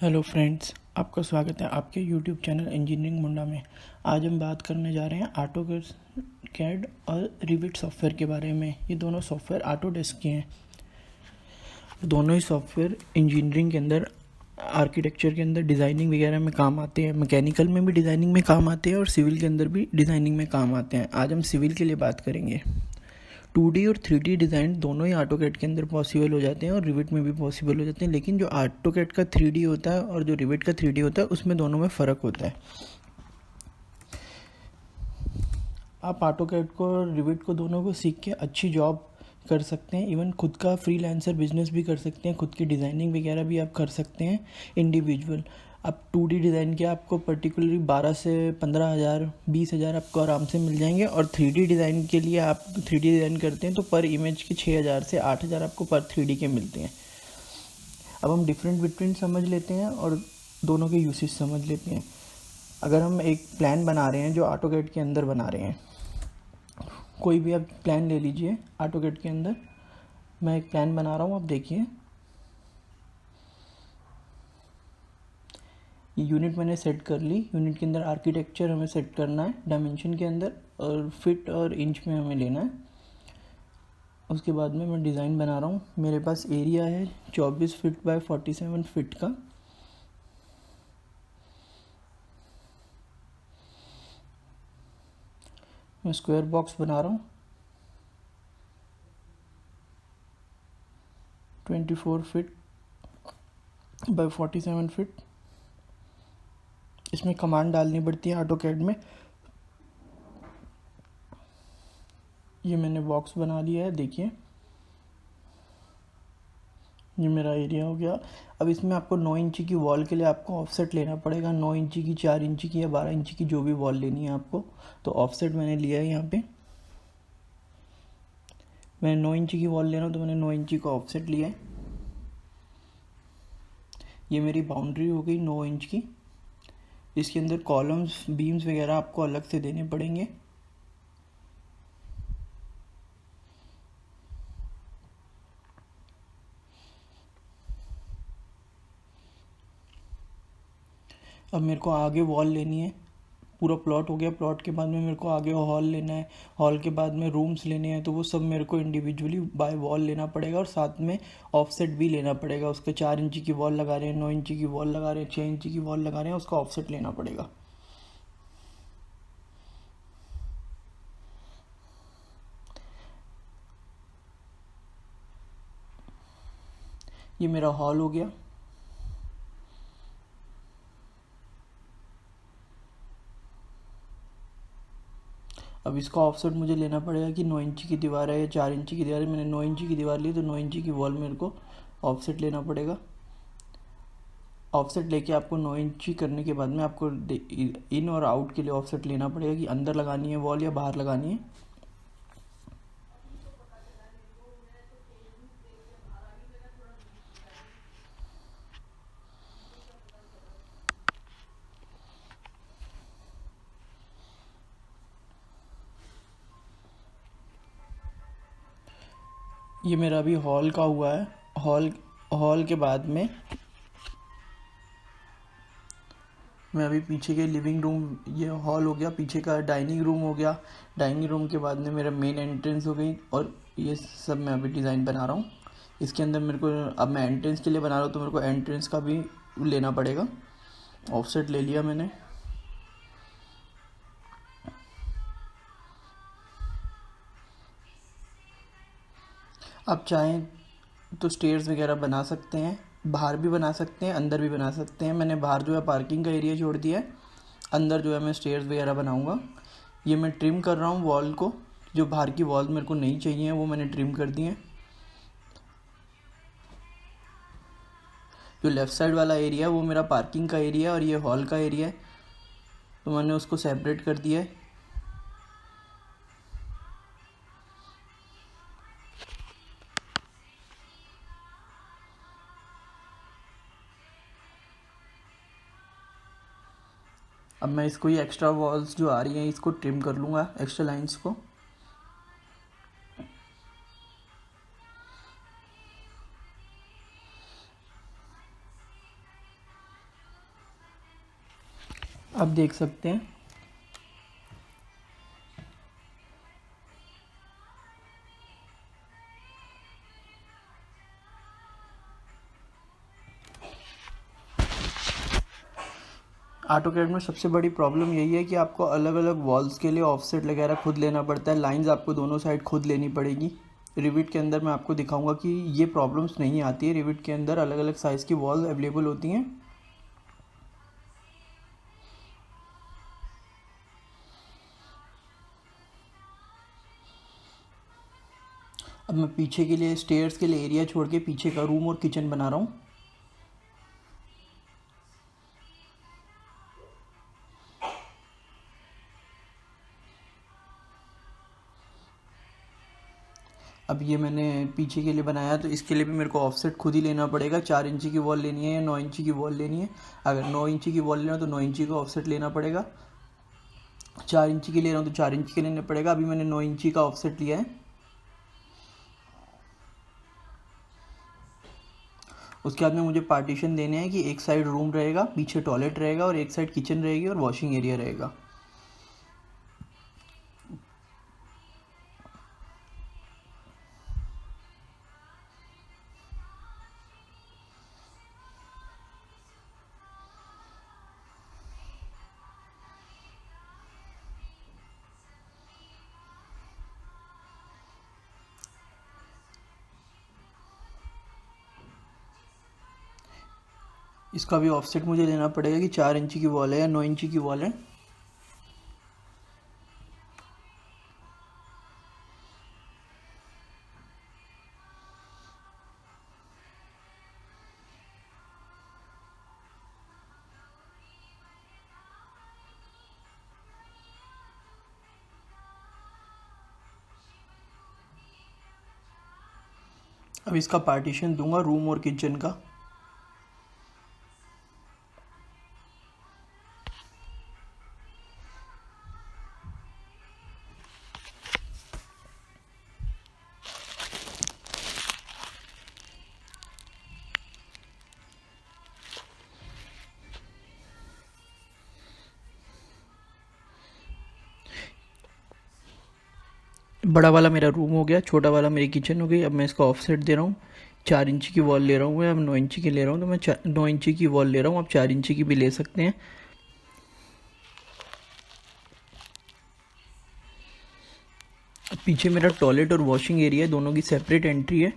Hello friends, आपका स्वागत है आपके यूट्यूब चैनल इंजीनियरिंग मुंडा में। आज हम बात करने जा रहे हैं ऑटोकैड और रिविट सॉफ्टवेयर के बारे में। ये दोनों सॉफ्टवेयर ऑटोडेस्क के हैं। दोनों ही सॉफ्टवेयर इंजीनियरिंग के अंदर, आर्किटेक्चर के अंदर डिज़ाइनिंग वगैरह में काम आते हैं। मैकेनिकल में भी डिज़ाइनिंग में काम आते हैं और सिविल के अंदर भी डिज़ाइनिंग में काम आते हैं। आज हम सिविल के लिए बात करेंगे। 2D और 3D डिज़ाइन दोनों ही ऑटोकैड के अंदर पॉसिबल हो जाते हैं और रिविट में भी पॉसिबल हो जाते हैं, लेकिन जो ऑटोकैड का 3D होता है और जो रिविट का 3D होता है उसमें दोनों में फ़र्क होता है। आप ऑटोकैड को और रिविट को दोनों को सीख के अच्छी जॉब कर सकते हैं। इवन खुद का फ्रीलांसर बिजनेस भी कर सकते हैं। खुद की डिज़ाइनिंग वगैरह भी आप कर सकते हैं इंडिविजुअल। आप 2D डिज़ाइन के आपको पर्टिकुलरली 12 से 15,000 20,000 आपको आराम से मिल जाएंगे, और 3D डिज़ाइन के लिए आप 3D डिज़ाइन करते हैं तो पर इमेज के 6,000 से 8,000 आपको पर 3D के मिलते हैं। अब हम डिफरेंट बिटवीन समझ लेते हैं और दोनों के यूसेज समझ लेते हैं। अगर हम एक प्लान बना रहे हैं जो ऑटोकैड के अंदर बना रहे हैं, कोई भी आप प्लान ले लीजिए ऑटोकैड के अंदर। मैं एक प्लान बना रहा हूँ, आप देखिए। ये यूनिट मैंने सेट कर ली। यूनिट के अंदर आर्किटेक्चर हमें सेट करना है डायमेंशन के अंदर, और फिट और इंच में हमें लेना है। उसके बाद में मैं डिज़ाइन बना रहा हूँ। मेरे पास एरिया है 24 फीट बाय 47 फीट का। मैं स्क्वायर बॉक्स बना रहा हूँ 24 फीट बाय 47 फीट। इसमें कमांड डालनी पड़ती है ऑटोकैड में। ये मैंने बॉक्स बना लिया है, देखिए। ये मेरा एरिया हो गया। अब इसमें आपको 9 इंची की वॉल के लिए आपको ऑफसेट लेना पड़ेगा। 9 इंची की, 4 इंची की या 12 इंची की, जो भी वॉल लेनी है आपको। तो ऑफसेट मैंने लिया है यहाँ पे। मैं 9 इंची की वॉल ले रहा हूँ तो मैंने 9 इंची का ऑफसेट लिया है। ये मेरी बाउंड्री हो गई 9 इंच की। इसके अंदर कॉलम्स, बीम्स वगैरह आपको अलग से देने पड़ेंगे। अब मेरे को आगे वॉल लेनी है। पूरा प्लॉट हो गया। प्लॉट के बाद में मेरे को आगे हॉल लेना है। हॉल के बाद में रूम्स लेने हैं, तो वो सब मेरे को इंडिविजुअली बाय वॉल लेना पड़ेगा, और साथ में ऑफसेट भी लेना पड़ेगा। उसके 4 इंची की वॉल लगा रहे हैं, 9 इंची की वॉल लगा रहे हैं, 6 इंची की वॉल लगा रहे हैं, उसका ऑफसेट लेना पड़ेगा। ये मेरा हॉल हो गया। अब इसका ऑफसेट मुझे लेना पड़ेगा कि 9 इंची की दीवार है या 4 इंची की दीवार है। मैंने 9 इंची की दीवार ली तो 9 इंची की वॉल मेरे को ऑफसेट लेना पड़ेगा। ऑफसेट लेके आपको 9 इंची करने के बाद में आपको इन और आउट के लिए ऑफसेट लेना पड़ेगा कि अंदर लगानी है वॉल या बाहर लगानी है। ये मेरा अभी हॉल का हुआ है। हॉल के बाद में मैं अभी पीछे के लिविंग रूम, ये हॉल हो गया। पीछे का डाइनिंग रूम हो गया। डाइनिंग रूम के बाद में मेरा मेन एंट्रेंस हो गई, और ये सब मैं अभी डिज़ाइन बना रहा हूँ। इसके अंदर मेरे को, अब मैं एंट्रेंस के लिए बना रहा हूँ तो मेरे को एंट्रेंस का भी लेना पड़ेगा। ऑफसेट ले लिया मैंने। आप चाहें तो स्टेयर्स वगैरह बना सकते हैं, बाहर भी बना सकते हैं, अंदर भी बना सकते हैं। मैंने बाहर जो है पार्किंग का एरिया छोड़ दिया है, अंदर जो है मैं स्टेयर्स वगैरह बनाऊंगा। ये मैं ट्रिम कर रहा हूँ वॉल को। जो बाहर की वॉल मेरे को नहीं चाहिए वो मैंने ट्रिम कर दी है। जो लेफ़्ट साइड वाला एरिया है वो मेरा पार्किंग का एरिया है, और ये हॉल का एरिया है, तो मैंने उसको सेपरेट कर दिया है। अब मैं इसको, ये एक्स्ट्रा वॉल्स जो आ रही हैं इसको ट्रिम कर लूँगा, एक्स्ट्रा लाइंस को। आप देख सकते हैं ऑटोकैड में सबसे बड़ी प्रॉब्लम यही है कि आपको अलग अलग वॉल्स के लिए ऑफसेट वगैरह खुद लेना पड़ता है, लाइंस आपको दोनों साइड खुद लेनी पड़ेगी। रिविट के अंदर मैं आपको दिखाऊंगा कि ये प्रॉब्लम्स नहीं आती है। रिविट के अंदर अलग अलग साइज़ की वॉल अवेलेबल होती हैं। अब मैं पीछे के लिए स्टेयर्स के लिए एरिया छोड़ के पीछे का रूम और किचन बना रहा हूँ। अब ये मैंने पीछे के लिए बनाया, तो इसके लिए भी मेरे को ऑफसेट खुद ही लेना पड़ेगा। 4 इंची की वॉल लेनी है या 9 इंची की वॉल लेनी है। अगर 9 इंची की वॉल लेना है तो 9 इंची का ऑफसेट लेना पड़ेगा। 4 इंची की ले रहा हूँ तो 4 इंची के लेना पड़ेगा। अभी मैंने 9 इंची का ऑफसेट लिया है। उसके बाद में मुझे पार्टीशन देने हैं कि एक साइड रूम रहेगा, पीछे टॉयलेट रहेगा और एक साइड किचन रहेगी और वॉशिंग एरिया रहेगा। इसका भी ऑफसेट मुझे लेना पड़ेगा कि 4 इंची की वॉल है या 9 इंची की वॉल है। अब इसका पार्टीशन दूंगा रूम और किचन का। बड़ा वाला मेरा रूम हो गया, छोटा वाला मेरी किचन हो गई। अब मैं इसका ऑफसेट दे रहा हूँ। 4 इंची की वॉल ले रहा हूँ मैं, अब 9 इंची की ले रहा हूँ तो मैं 9 इंची की वॉल ले रहा हूँ। आप 4 इंची की भी ले सकते हैं। अब पीछे मेरा टॉयलेट और वॉशिंग एरिया है, दोनों की सेपरेट एंट्री है।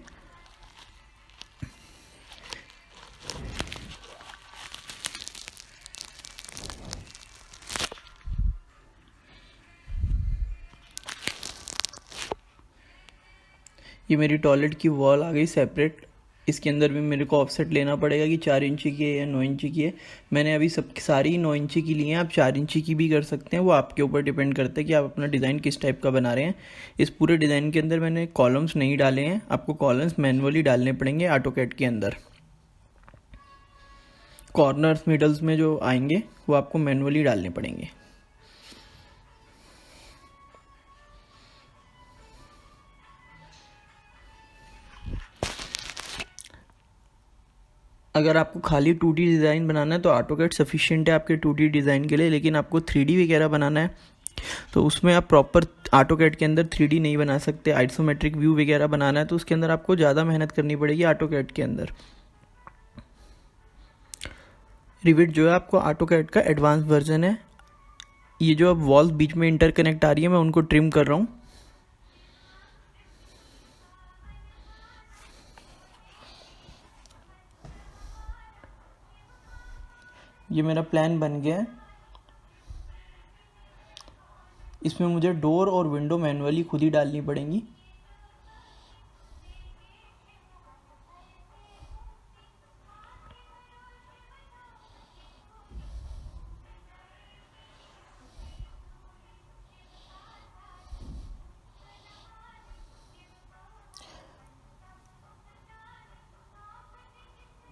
ये मेरी टॉयलेट की वॉल आ गई सेपरेट। इसके अंदर भी मेरे को ऑफसेट लेना पड़ेगा कि 4 इंची की है या 9 इंची की है। मैंने अभी सब सारी 9 इंची की ली हैं। आप 4 इंची की भी कर सकते हैं, वो आपके ऊपर डिपेंड करता है कि आप अपना डिज़ाइन किस टाइप का बना रहे हैं। इस पूरे डिज़ाइन के अंदर मैंने कॉलम्स नहीं डाले हैं, आपको कॉलम्स मैनुअली डालने पड़ेंगे ऑटोकैड के अंदर। कॉर्नर्स मिडल्स में जो आएंगे वो आपको मैनुअली डालने पड़ेंगे। अगर आपको खाली 2D डिज़ाइन बनाना है तो ऑटोकैड सफिशिएंट है आपके 2D डिज़ाइन के लिए। लेकिन आपको 3D वगैरह बनाना है तो उसमें आप प्रॉपर ऑटोकैड के अंदर 3D नहीं बना सकते। आइसोमेट्रिक व्यू वगैरह बनाना है तो उसके अंदर आपको ज़्यादा मेहनत करनी पड़ेगी ऑटोकैड के अंदर। रिविट जो है आपको ऑटोकैड का एडवांस वर्जन है। ये जो अब वॉल्स बीच में इंटरकनेक्ट आ रही है मैं उनको ट्रिम कर रहा हूँ। ये मेरा प्लान बन गया है। इसमें मुझे डोर और विंडो मैनुअली खुद ही डालनी पड़ेंगी।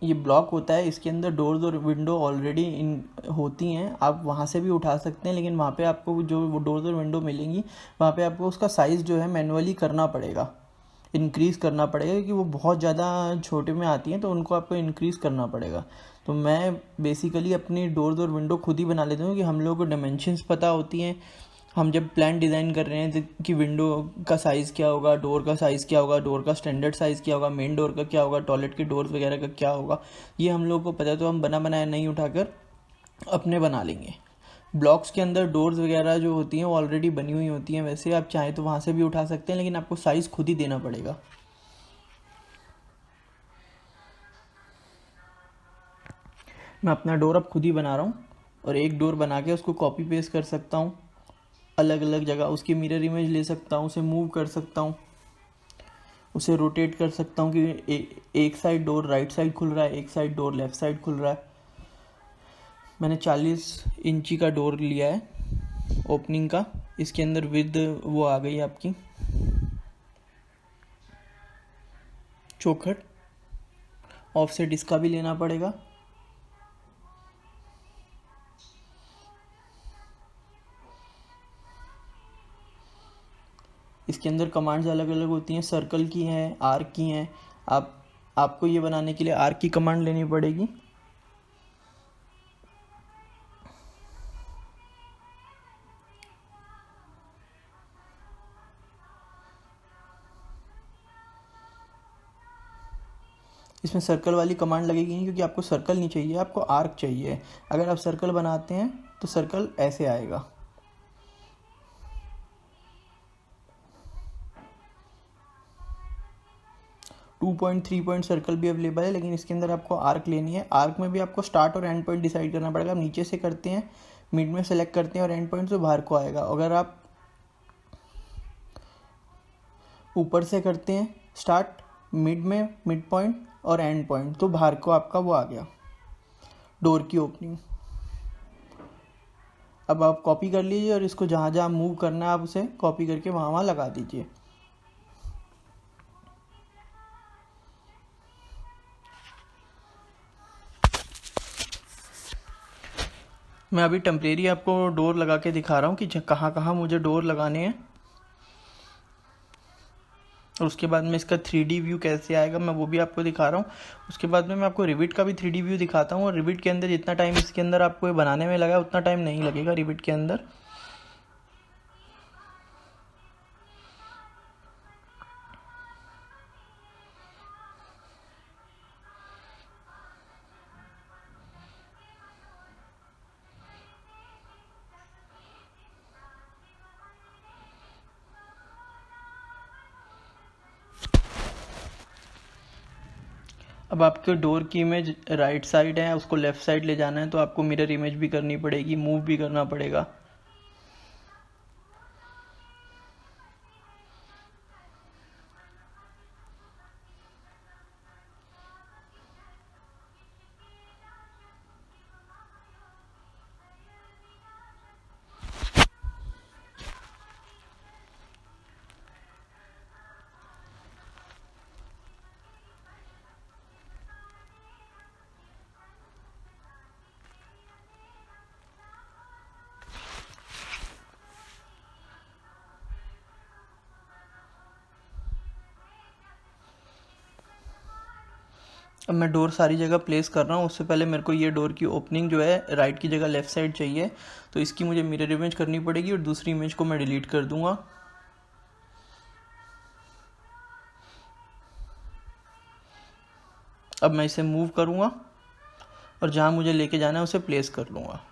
ये ब्लॉक होता है, इसके अंदर डोर्स और विंडो ऑलरेडी इन होती हैं, आप वहाँ से भी उठा सकते हैं। लेकिन वहाँ पे आपको जो वो डोर्स और विंडो मिलेंगी वहाँ पे आपको उसका साइज़ जो है मैनुअली करना पड़ेगा। इंक्रीज़ करना पड़ेगा, क्योंकि वो बहुत ज़्यादा छोटे में आती हैं, तो उनको आपको इंक्रीज़ करना पड़ेगा। तो मैं बेसिकली अपनी डोर्स और विंडो खुद ही बना लेता हूँ कि हम लोगों को डायमेंशंस पता होती हैं। हम जब प्लान डिज़ाइन कर रहे हैं कि विंडो का साइज़ क्या होगा, डोर का साइज़ क्या होगा, डोर का स्टैंडर्ड साइज़ क्या होगा, मेन डोर का क्या होगा, टॉयलेट के डोर्स वगैरह का क्या होगा, ये हम लोगों को पता है। तो हम बना बनाया नहीं उठाकर अपने बना लेंगे। ब्लॉक्स के अंदर डोर्स वगैरह जो होती हैं वो ऑलरेडी बनी हुई होती हैं, वैसे आप चाहें तो वहाँ से भी उठा सकते हैं, लेकिन आपको साइज़ खुद ही देना पड़ेगा। मैं अपना डोर अब खुद ही बना रहा हूँ, और एक डोर बना के उसको कॉपी पेस्ट कर सकता हूँ अलग अलग जगह, उसकी मिरर इमेज ले सकता हूँ, उसे मूव कर सकता हूँ, उसे रोटेट कर सकता हूँ कि एक साइड डोर राइट साइड खुल रहा है, एक साइड डोर लेफ़्ट साइड खुल रहा है। मैंने 40 इंची का डोर लिया है ओपनिंग का। इसके अंदर विद वो आ गई आपकी चौखट। ऑफसेट इसका भी लेना पड़ेगा। इसके अंदर कमांड्स अलग अलग होती हैं, सर्कल की हैं, आर्क की हैं। आपको ये बनाने के लिए आर्क की कमांड लेनी पड़ेगी। इसमें सर्कल वाली कमांड लगेगी नहीं, क्योंकि आपको सर्कल नहीं चाहिए, आपको आर्क चाहिए। अगर आप सर्कल बनाते हैं तो सर्कल ऐसे आएगा। 2.3 पॉइंट सर्कल भी अवेलेबल है, लेकिन इसके अंदर आपको आर्क लेनी है। आर्क में भी आपको स्टार्ट और एंड पॉइंट डिसाइड करना पड़ेगा। आप नीचे से करते हैं, मिड में सेलेक्ट करते हैं और एंड पॉइंट से बाहर को आएगा। अगर आप ऊपर से करते हैं स्टार्ट, मिड में मिड पॉइंट और एंड पॉइंट, तो बाहर को आपका वो आ गया डोर की ओपनिंग। अब आप कॉपी कर लीजिए और इसको जहाँ जहाँ मूव करना है आप उसे कॉपी करके वहाँ वहाँ लगा दीजिए। मैं अभी टेम्परेरी आपको डोर लगा के दिखा रहा हूँ कि कहाँ कहाँ मुझे डोर लगाने हैं, और उसके बाद में इसका 3D व्यू कैसे आएगा मैं वो भी आपको दिखा रहा हूँ। उसके बाद में मैं आपको रिविट का भी 3D व्यू दिखाता हूँ। और रिविट के अंदर जितना टाइम इसके अंदर आपको ये बनाने में लगा उतना टाइम नहीं लगेगा रिविट के अंदर। अब आपके डोर की इमेज राइट साइड है, उसको लेफ़्ट साइड ले जाना है, तो आपको मिरर इमेज भी करनी पड़ेगी, मूव भी करना पड़ेगा। अब मैं डोर सारी जगह प्लेस कर रहा हूँ। उससे पहले मेरे को ये डोर की ओपनिंग जो है राइट की जगह लेफ़्ट साइड चाहिए, तो इसकी मुझे मिरर इमेज करनी पड़ेगी और दूसरी इमेज को मैं डिलीट कर दूंगा। अब मैं इसे मूव करूँगा और जहाँ मुझे लेके जाना है उसे प्लेस कर लूँगा।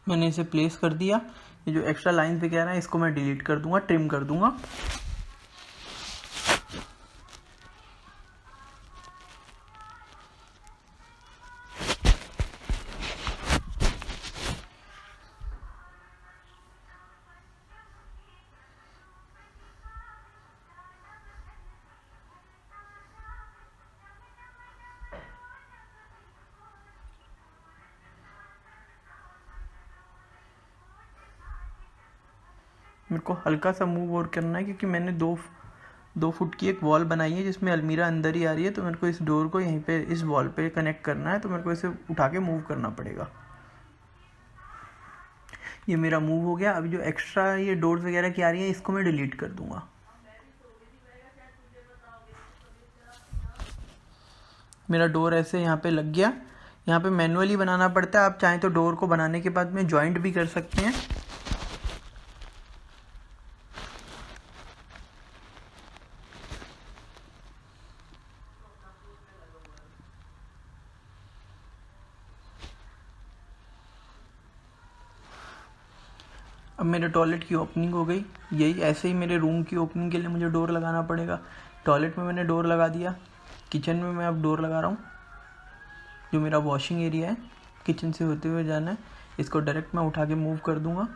मैंने इसे प्लेस कर दिया। ये जो एक्स्ट्रा लाइन वगैरह है इसको मैं डिलीट कर दूंगा, ट्रिम कर दूंगा। मेरे को हल्का सा मूव और करना है, क्योंकि मैंने 2 फुट की एक वॉल बनाई है जिसमें अलमीरा अंदर ही आ रही है, तो मेरे को इस डोर को यहीं पे इस वॉल पे कनेक्ट करना है, तो मेरे को इसे उठा के मूव करना पड़ेगा। ये मेरा मूव हो गया। अभी जो एक्स्ट्रा ये डोर्स वगैरह की आ रही है इसको मैं डिलीट कर दूंगा। मेरा डोर ऐसे यहाँ पे लग गया। यहाँ पे मैनुअली बनाना पड़ता है, आप चाहें तो डोर को बनाने के बाद में जॉइंट भी कर सकते हैं। अब मेरे टॉयलेट की ओपनिंग हो गई। यही ऐसे ही मेरे रूम की ओपनिंग के लिए मुझे डोर लगाना पड़ेगा। टॉयलेट में मैंने डोर लगा दिया। किचन में मैं अब डोर लगा रहा हूँ। जो मेरा वॉशिंग एरिया है, किचन से होते हुए जाना है, इसको डायरेक्ट मैं उठा के मूव कर दूंगा।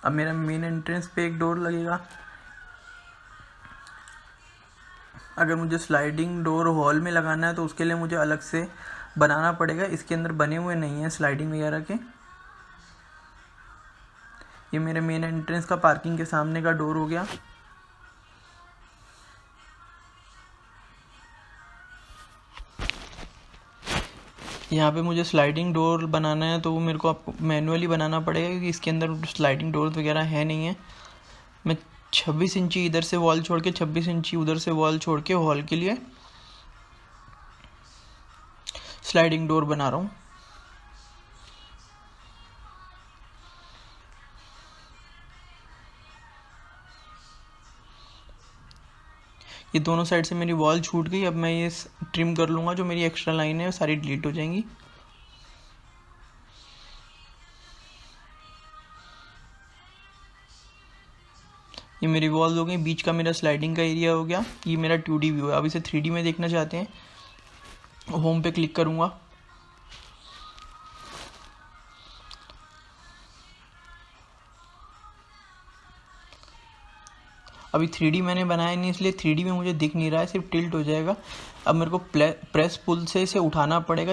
अब मेरा मेन एंट्रेंस पे एक डोर लगेगा। अगर मुझे स्लाइडिंग डोर हॉल में लगाना है तो उसके लिए मुझे अलग से बनाना पड़ेगा। इसके अंदर बने हुए नहीं हैं स्लाइडिंग वगैरह के। ये मेरे मेन एंट्रेंस का पार्किंग के सामने का डोर हो गया। यहाँ पे मुझे स्लाइडिंग डोर बनाना है तो वो मेरे को आपको मैनुअली बनाना पड़ेगा, क्योंकि इसके अंदर स्लाइडिंग डोर वगैरह है नहीं है। मैं 26 इंची इधर से वॉल छोड़ के 26 इंची उधर से वॉल छोड़ के हॉल के लिए स्लाइडिंग डोर बना रहा हूँ। ये दोनों साइड से मेरी वॉल छूट गई। अब मैं ये ट्रिम कर लूँगा, जो मेरी एक्स्ट्रा लाइन है वो सारी डिलीट हो जाएंगी। ये मेरी वॉल हो गई। बीच का मेरा स्लाइडिंग का एरिया हो गया। ये मेरा 2D व्यू है। अब इसे 3D में देखना चाहते हैं, होम पे क्लिक करूँगा। अभी 3D मैंने बनाया नहीं, इसलिए 3D में मुझे दिख नहीं रहा है, सिर्फ टिल्ट हो जाएगा। अब मेरे को प्रेस पुल से इसे उठाना पड़ेगा।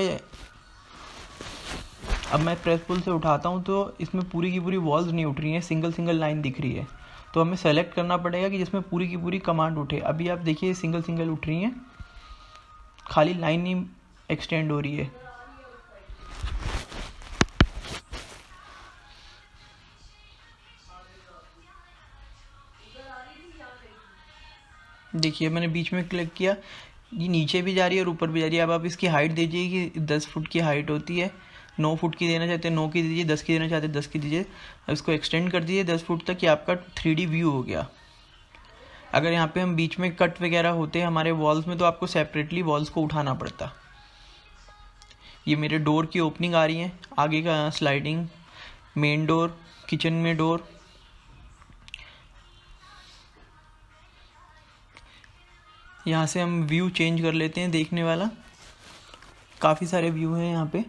अब मैं प्रेस पुल से उठाता हूँ तो इसमें पूरी की पूरी वॉल्स नहीं उठ रही हैं, सिंगल सिंगल लाइन दिख रही है। तो हमें सेलेक्ट करना पड़ेगा कि जिसमें पूरी की पूरी कमांड उठे। अभी आप देखिए सिंगल सिंगल उठ रही हैं, खाली लाइन ही एक्सटेंड हो रही है। देखिए मैंने बीच में क्लिक किया, ये नीचे भी जा रही है और ऊपर भी जा रही है। अब आप इसकी हाइट दीजिए कि 10 फुट की हाइट होती है। 9 फुट की देना चाहते हैं 9 की दीजिए, 10 की देना चाहते हैं 10 की दीजिए। अब इसको एक्सटेंड कर दीजिए 10 फुट तक, ये आपका 3D व्यू हो गया। अगर यहाँ पे हम बीच में कट वगैरह होते हैं हमारे वॉल्स में तो आपको सेपरेटली वॉल्स को उठाना पड़ता। ये मेरे डोर की ओपनिंग आ रही है, आगे का स्लाइडिंग, मेन डोर, किचन में डोर। यहाँ से हम व्यू चेंज कर लेते हैं देखने वाला। काफ़ी सारे व्यू हैं यहाँ पे।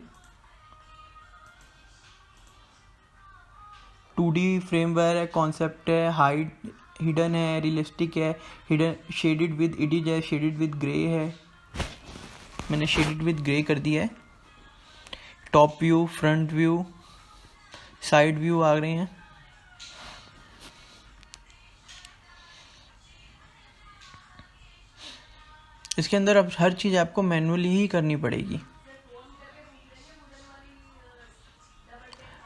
2D फ्रेमवेयर है, कॉन्सेप्ट है, हाइड हिडन है, रियलिस्टिक है, हिडन शेडेड विद एडिज है, शेडेड विद ग्रे है। मैंने शेडेड विद ग्रे कर दिया है। Top view, front view, side view आ रहे हैं। इसके अंदर अब हर चीज़ आपको मैनुअली ही करनी पड़ेगी।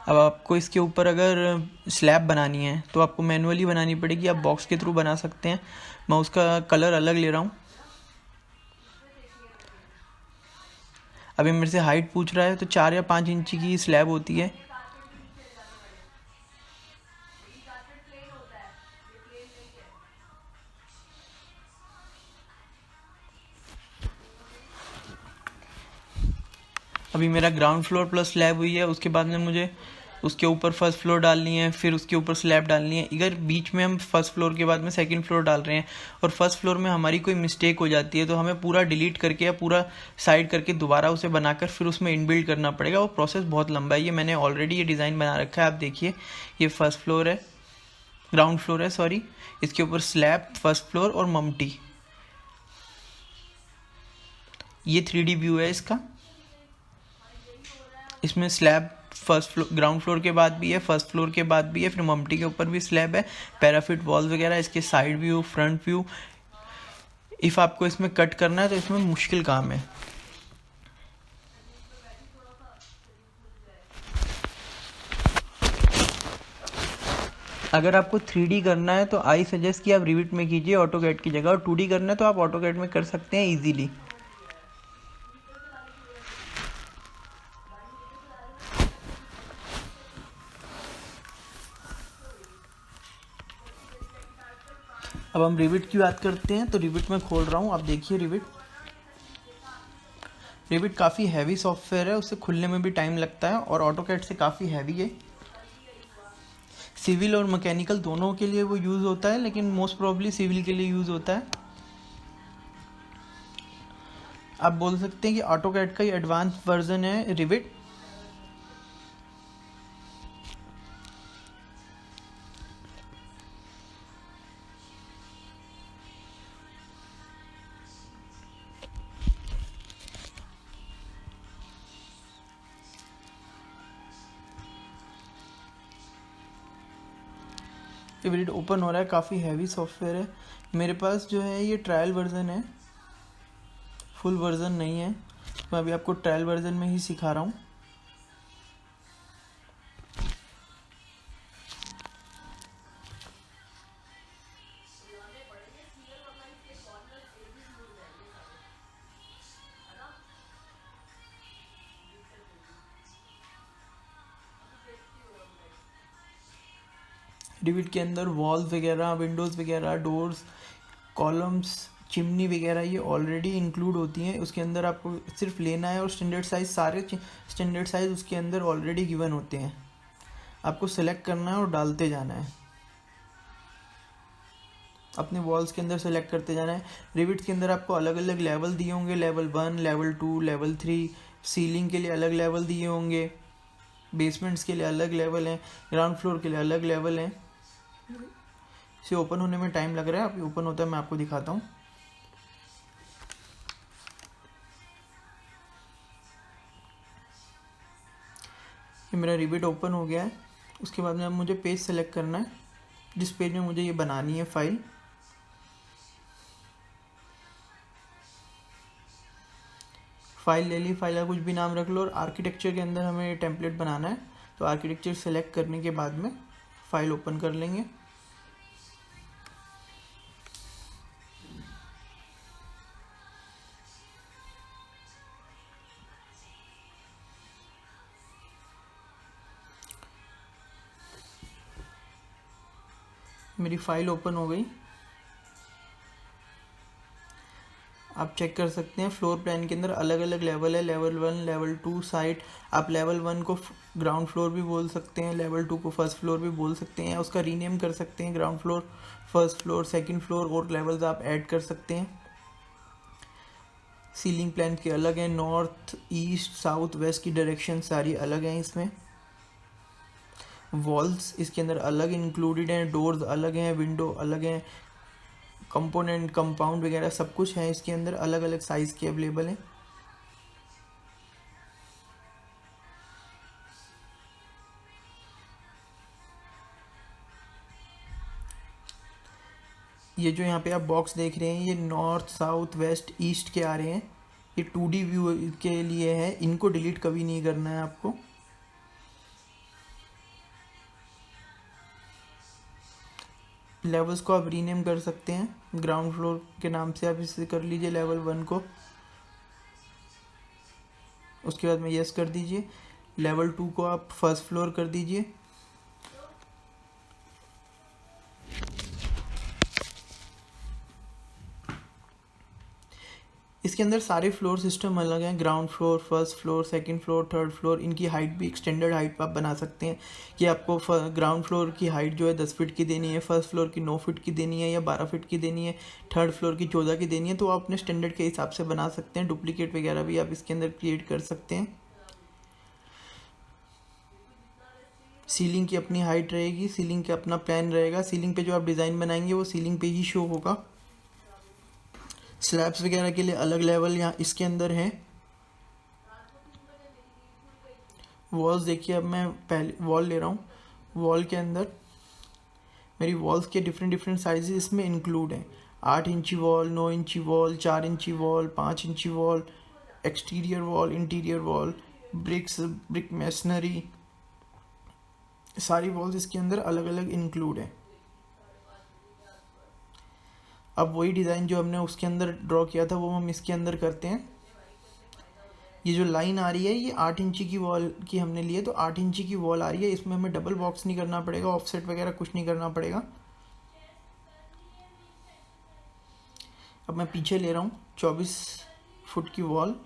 अब आपको इसके ऊपर अगर स्लैब बनानी है तो आपको मैनुअली बनानी पड़ेगी, आप बॉक्स के थ्रू बना सकते हैं। मैं उसका कलर अलग ले रहा हूँ। अभी मेरे से हाइट पूछ रहा है तो 4 या 5 इंची की स्लैब होती है। अभी मेरा ग्राउंड फ्लोर प्लस स्लैब हुई है, उसके बाद में मुझे उसके ऊपर फर्स्ट फ्लोर डालनी है, फिर उसके ऊपर स्लैब डालनी है। इधर बीच में हम फर्स्ट फ्लोर के बाद में सेकंड फ्लोर डाल रहे हैं और फर्स्ट फ्लोर में हमारी कोई मिस्टेक हो जाती है तो हमें पूरा डिलीट करके या पूरा साइड करके दोबारा उसे बनाकर फिर उसमें इनबिल्ड करना पड़ेगा। वो प्रोसेस बहुत लंबा है। ये मैंने ऑलरेडी ये डिज़ाइन बना रखा है, आप देखिए। ये फर्स्ट फ्लोर है, ग्राउंड फ्लोर है सॉरी, इसके ऊपर स्लैब फर्स्ट फ्लोर और ममटी। ये 3D व्यू है इसका। इसमें slab first floor ground floor के बाद भी है, फर्स्ट फ्लोर के बाद भी है, फिर ममटी के ऊपर भी स्लैब है, पैराफिट वॉल वगैरह, इसके side view, front view. If आपको इसमें कट करना है तो इसमें मुश्किल काम है। अगर आपको 3D करना है तो आई सजेस्ट कि आप रिविट में कीजिए ऑटोकैड की जगह, और 2D करना है तो आप ऑटोकैड में कर सकते हैं इजीली। अब हम रिविट की बात करते हैं, तो रिविट में खोल रहा हूँ, आप देखिए रिविट काफ़ी हैवी सॉफ्टवेयर है, उससे खुलने में भी टाइम लगता है और ऑटोकैड से काफ़ी हैवी है। सिविल और मैकेनिकल दोनों के लिए वो यूज़ होता है, लेकिन मोस्ट प्रोबेबली सिविल के लिए यूज़ होता है। आप बोल सकते हैं कि ऑटोकैड का ही एडवांस वर्जन है रिविट। रिविट ओपन हो रहा है, काफ़ी हैवी सॉफ्टवेयर है। मेरे पास जो है ये ट्रायल वर्जन है, फुल वर्जन नहीं है। मैं अभी आपको ट्रायल वर्जन में ही सिखा रहा हूँ। रिविट के अंदर वॉल्स वगैरह, विंडोज़ वगैरह, डोर्स, कॉलम्स, चिमनी वगैरह ये ऑलरेडी इंक्लूड होती हैं। उसके अंदर आपको सिर्फ लेना है और स्टैंडर्ड साइज़, सारे स्टैंडर्ड साइज़ उसके अंदर ऑलरेडी गिवन होते हैं। आपको सेलेक्ट करना है और डालते जाना है, अपने वॉल्स के अंदर सेलेक्ट करते जाना है। रिविट के अंदर आपको अलग अलग लेवल दिए होंगे, लेवल 1, लेवल 2, लेवल 3। सीलिंग के लिए अलग लेवल दिए होंगे, बेसमेंट्स के लिए अलग लेवल हैं, ग्राउंड फ्लोर के लिए अलग लेवल हैं। इसे ओपन होने में टाइम लग रहा है, अभी ओपन होता है मैं आपको दिखाता हूँ। ये मेरा रिविट ओपन हो गया है। उसके बाद में अब मुझे पेज सेलेक्ट करना है, जिस पेज में मुझे ये बनानी है फाइल। फाइल ले ली, फाइल का कुछ भी नाम रख लो, और आर्किटेक्चर के अंदर हमें टेम्पलेट बनाना है, तो आर्किटेक्चर सेलेक्ट करने के बाद में फाइल ओपन कर लेंगे। मेरी फाइल ओपन हो गई। आप चेक कर सकते हैं फ्लोर प्लान के अंदर अलग अलग लेवल है, लेवल 1, लेवल 2, साइट। आप लेवल 1 को ग्राउंड फ्लोर भी बोल सकते हैं, लेवल 2 को फर्स्ट फ्लोर भी बोल सकते हैं, उसका रीनेम कर सकते हैं, ground floor, first floor, second floor, और लेवल्स आप ऐड कर सकते हैं। सीलिंग प्लान के अलग हैं, नॉर्थ, ईस्ट, साउथ, वेस्ट की डायरेक्शन सारी अलग हैं इसमें। वॉल्स इसके अंदर अलग इंक्लूडेड हैं, डोर्स अलग हैं, विंडो अलग हैं, कंपोनेंट, कंपाउंड वगैरह सब कुछ है इसके अंदर, अलग अलग साइज़ के अवेलेबल हैं। ये जो यहाँ पे आप बॉक्स देख रहे हैं, ये नॉर्थ, साउथ, वेस्ट, ईस्ट के आ रहे हैं। ये 2D व्यू के लिए है, इनको डिलीट कभी नहीं करना है आपको। लेवल्स को आप रीनेम कर सकते हैं, ग्राउंड फ्लोर के नाम से आप इसे कर लीजिए लेवल 1 को। उसके बाद में यस कर दीजिए। लेवल 2 को आप फर्स्ट फ्लोर कर दीजिए। इसके अंदर सारे फ्लोर सिस्टम अलग हैं, ground floor, first floor, second floor, third floor. इनकी हाइट भी एक्सटेंडेड हाइट आप बना सकते हैं कि आपको ग्राउंड फ्लोर की हाइट जो है 10 फीट की देनी है, फर्स्ट फ्लोर की 9 फीट की देनी है या 12 फीट की देनी है, थर्ड फ्लोर की 14 की देनी है। तो आप अपने स्टैंडर्ड के हिसाब से बना सकते हैं। डुप्लीकेट वगैरह भी आप इसके अंदर क्रिएट कर सकते हैं। सीलिंग की अपनी हाइट रहेगी, सीलिंग का अपना प्लान रहेगा, सीलिंग पे जो आप डिज़ाइन बनाएंगे वो सीलिंग पे ही शो होगा। स्लैब्स वगैरह के लिए अलग लेवल यहाँ इसके अंदर हैं। वॉल्स देखिए, अब मैं पहले वॉल ले रहा हूँ। वॉल के अंदर मेरी वॉल्स के डिफरेंट डिफरेंट साइजेस इसमें इंक्लूड हैं। 8 इंची वॉल, 9 इंची वॉल, 4 इंची वॉल, 5 इंची wall, exterior wall, interior wall, brick masonry, सारी वॉल्स इसके अंदर अलग अलग इंक्लूड हैं। अब वही डिज़ाइन जो हमने उसके अंदर ड्रॉ किया था वो हम इसके अंदर करते हैं। ये जो लाइन आ रही है ये 8 इंची की वॉल की हमने ली है, तो 8 इंची की वॉल आ रही है, इसमें हमें डबल बॉक्स नहीं करना पड़ेगा, ऑफसेट वगैरह कुछ नहीं करना पड़ेगा। अब मैं पीछे ले रहा हूँ 24 फुट की वॉल।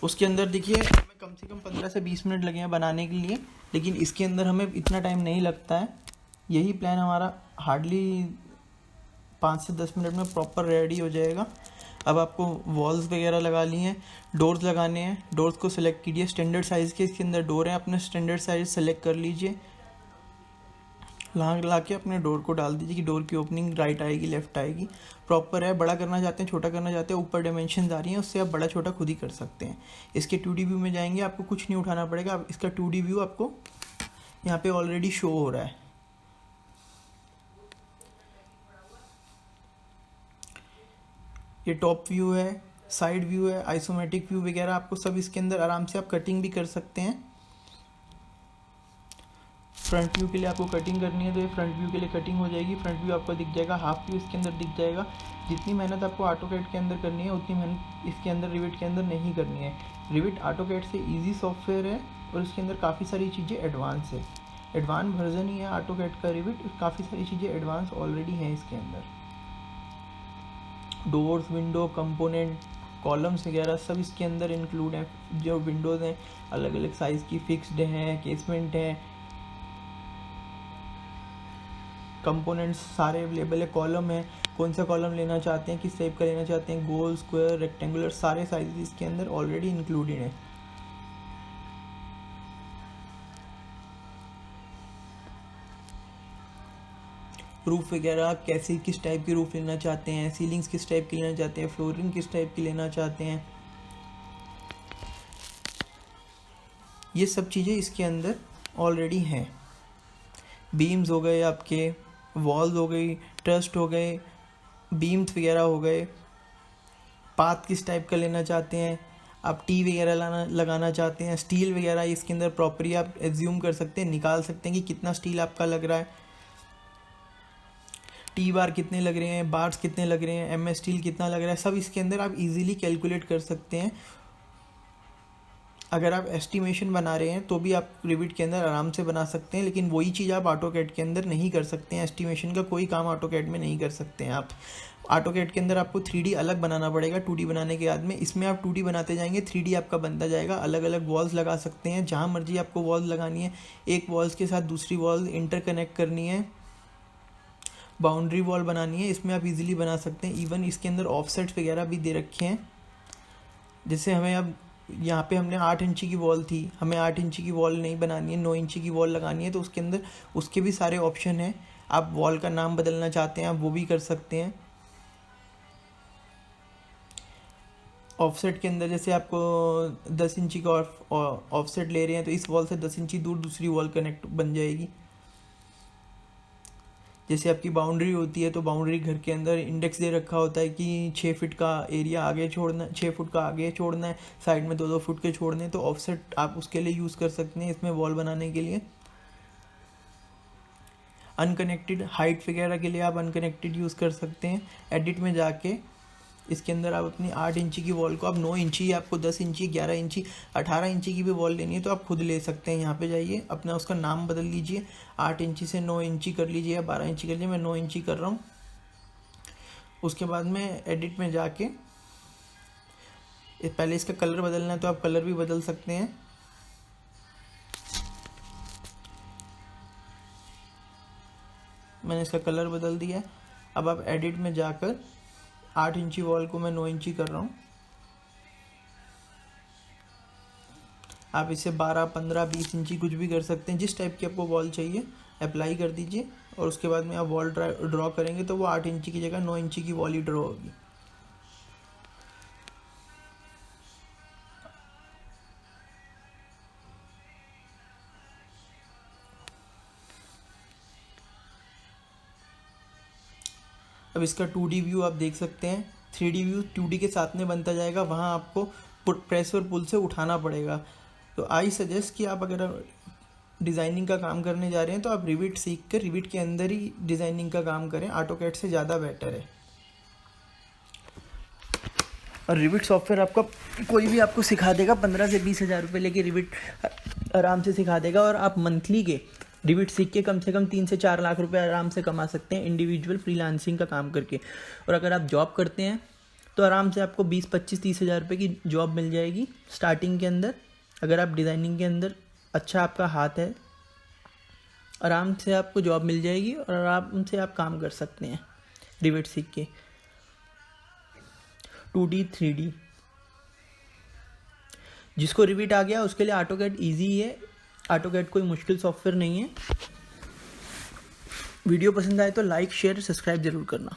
उसके अंदर देखिए हमें कम से कम 15 से 20 मिनट लगे हैं बनाने के लिए, लेकिन इसके अंदर हमें इतना टाइम नहीं लगता है। यही प्लान हमारा हार्डली 5 से 10 मिनट में प्रॉपर रेडी हो जाएगा। अब आपको वॉल्स वगैरह लगा ली हैं, डोर्स लगाने हैं। डोर्स को सिलेक्ट कीजिए, स्टैंडर्ड साइज़ के इसके अंदर डोर हैं, अपने स्टैंडर्ड साइज़ सेलेक्ट कर लीजिए। ला के अपने डोर को डाल दीजिए कि डोर की ओपनिंग राइट आएगी लेफ़्ट आएगी, प्रॉपर है। बड़ा करना चाहते हैं, छोटा करना चाहते हैं, ऊपर डायमेंशन आ रही हैं, उससे आप बड़ा छोटा खुद ही कर सकते हैं। इसके 2D व्यू में जाएंगे, आपको कुछ नहीं उठाना पड़ेगा। अब इसका 2D व्यू आपको यहाँ पे ऑलरेडी शो हो रहा है। ये टॉप व्यू है, साइड व्यू है, आइसोमेट्रिक व्यू वगैरह आपको सब इसके अंदर आराम से आप कटिंग भी कर सकते हैं। फ्रंट व्यू के लिए आपको कटिंग करनी है तो ये फ्रंट व्यू के लिए कटिंग हो जाएगी। फ्रंट व्यू आपको दिख जाएगा, हाफ व्यू इसके अंदर दिख जाएगा। जितनी मेहनत आपको ऑटोकैड के अंदर करनी है उतनी मेहनत इसके अंदर रिविट के अंदर नहीं करनी है। रिविट ऑटोकैड से इजी सॉफ्टवेयर है और इसके अंदर काफ़ी सारी चीज़ें एडवांस है। एडवांस वर्जन ही है ऑटोकैड का रिविट, काफ़ी सारी चीज़ें एडवांस ऑलरेडी हैं इसके अंदर। डोर्स, विंडो, कंपोनेंट, कॉलम्स वगैरह सब इसके अंदर इंक्लूड हैं। जो विंडोज़ हैं अलग अलग साइज़ की फिक्स्ड हैं, केसमेंट हैं, कंपोनेंट्स सारे अवेलेबल है। कॉलम है, कौन सा कॉलम लेना चाहते हैं, किस टाइप का लेना चाहते हैं, गोल, स्क्वायर, रेक्टेंगुलर, सारे साइज इसके अंदर ऑलरेडी इंक्लूडेड है। रूफ वगैरह कैसे, किस टाइप की रूफ लेना चाहते हैं, सीलिंग्स किस टाइप की लेना चाहते हैं, फ्लोरिंग किस टाइप की लेना चाहते हैं, ये सब चीज़ें इसके अंदर ऑलरेडी हैं। बीम्स हो गए आपके, वॉल्स हो गई, ट्रस्ट हो गए, बीम्स वगैरह हो गए, पाथ किस टाइप का लेना चाहते हैं, आप टी वगैरह लगाना चाहते हैं, स्टील वगैरह इसके अंदर प्रॉपरली आप एज्यूम कर सकते हैं, निकाल सकते हैं कि कितना स्टील आपका लग रहा है, टी बार कितने लग रहे हैं, बार्स कितने लग रहे हैं, एम एस स्टील कितना लग रहा है, सब इसके अंदर आप इजीली कैलकुलेट कर सकते हैं। अगर आप एस्टिमेशन बना रहे हैं तो भी आप रिविट के अंदर आराम से बना सकते हैं, लेकिन वही चीज़ आप ऑटोकैड के अंदर नहीं कर सकते हैं। एस्टिमेशन का कोई काम ऑटोकैड में नहीं कर सकते हैं आप। ऑटोकैड के अंदर आपको 3D अलग बनाना पड़ेगा 2D बनाने के बाद में। इसमें आप 2D बनाते जाएंगे, 3D आपका बनता जाएगा। अलग अलग वॉल्स लगा सकते हैं, जहाँ मर्जी आपको वॉल्स लगानी है। एक वॉल्स के साथ दूसरी वॉल इंटरकनेक्ट करनी है, बाउंड्री वॉल बनानी है, इसमें आप इजीली बना सकते हैं। इवन इसके अंदर ऑफसेट्स वगैरह भी दे रखे हैं। जैसे हमें अब यहाँ पे हमने 8 इंची की वॉल थी, हमें 8 इंची की वॉल नहीं बनानी है, 9 इंची की वॉल लगानी है, तो उसके अंदर उसके भी सारे ऑप्शन हैं। आप वॉल का नाम बदलना चाहते हैं आप वो भी कर सकते हैं। ऑफसेट के अंदर जैसे आपको 10 इंची का ऑफसेट ले रहे हैं तो इस वॉल से 10 इंची दूर दूसरी वॉल कनेक्ट बन जाएगी। जैसे आपकी बाउंड्री होती है तो बाउंड्री घर के अंदर इंडेक्स दे रखा होता है कि 6 फीट का एरिया आगे छोड़ना, 6 फुट का आगे छोड़ना है, साइड में 2-2 फुट के छोड़ने हैं, तो ऑफसेट आप उसके लिए यूज़ कर सकते हैं इसमें वॉल बनाने के लिए। अनकनेक्टेड हाइट वगैरह के लिए आप अनकनेक्टेड यूज़ कर सकते हैं। एडिट में जाके इसके अंदर आप अपनी 8 इंची की वॉल को, आप 9 इंची, आपको 10 इंची, 11 इंची, 18 इंची की भी वॉल लेनी है तो आप खुद ले सकते हैं। यहाँ पे जाइए, अपना उसका नाम बदल लीजिए, 8 इंची से 9 इंची कर लीजिए या 12 इंची कर लीजिए। मैं 9 इंची कर रहा हूँ। उसके बाद में एडिट में जाके पहले इसका कलर बदलना है तो आप कलर भी बदल सकते हैं। मैंने इसका कलर बदल दिया है। अब आप एडिट में जाकर 8 इंची वॉल को मैं 9 इंची कर रहा हूँ। आप इसे 12, 15, 20 इंची कुछ भी कर सकते हैं, जिस टाइप की आपको वॉल चाहिए अप्लाई कर दीजिए। और उसके बाद में आप वॉल ड्रॉ करेंगे तो वो 8 इंची की जगह 9 इंची की वॉल ही ड्रॉ होगी। अब इसका 2D व्यू आप देख सकते हैं। 3D व्यू 2D के साथ में बनता जाएगा, वहाँ आपको प्रेस और पुल से उठाना पड़ेगा। तो आई सजेस्ट कि आप अगर डिज़ाइनिंग का काम करने जा रहे हैं तो आप रिविट सीख कर रिविट के अंदर ही डिज़ाइनिंग का काम करें, ऑटोकैड से ज़्यादा बेटर है। और रिविट सॉफ्टवेयर आपका कोई भी आपको सिखा देगा, 15 से 20 हज़ार रुपये लेके रिविट आराम से सिखा देगा। और आप मंथली के रिविट सीख के कम से कम 3 से 4 लाख रुपए आराम से कमा सकते हैं इंडिविजुअल फ्रीलांसिंग का काम करके। और अगर आप जॉब करते हैं तो आराम से आपको 20, 25, 30 हज़ार रुपये की जॉब मिल जाएगी स्टार्टिंग के अंदर। अगर आप डिज़ाइनिंग के अंदर अच्छा आपका हाथ है, आराम से आपको जॉब मिल जाएगी और आराम से आप काम कर सकते हैं रिविट सीख के। 2D 3D जिसको रिविट आ गया उसके लिए ऑटोकैड ईजी है। ऑटोकैड कोई मुश्किल सॉफ्टवेयर नहीं है। वीडियो पसंद आए तो लाइक, शेयर, सब्सक्राइब जरूर करना।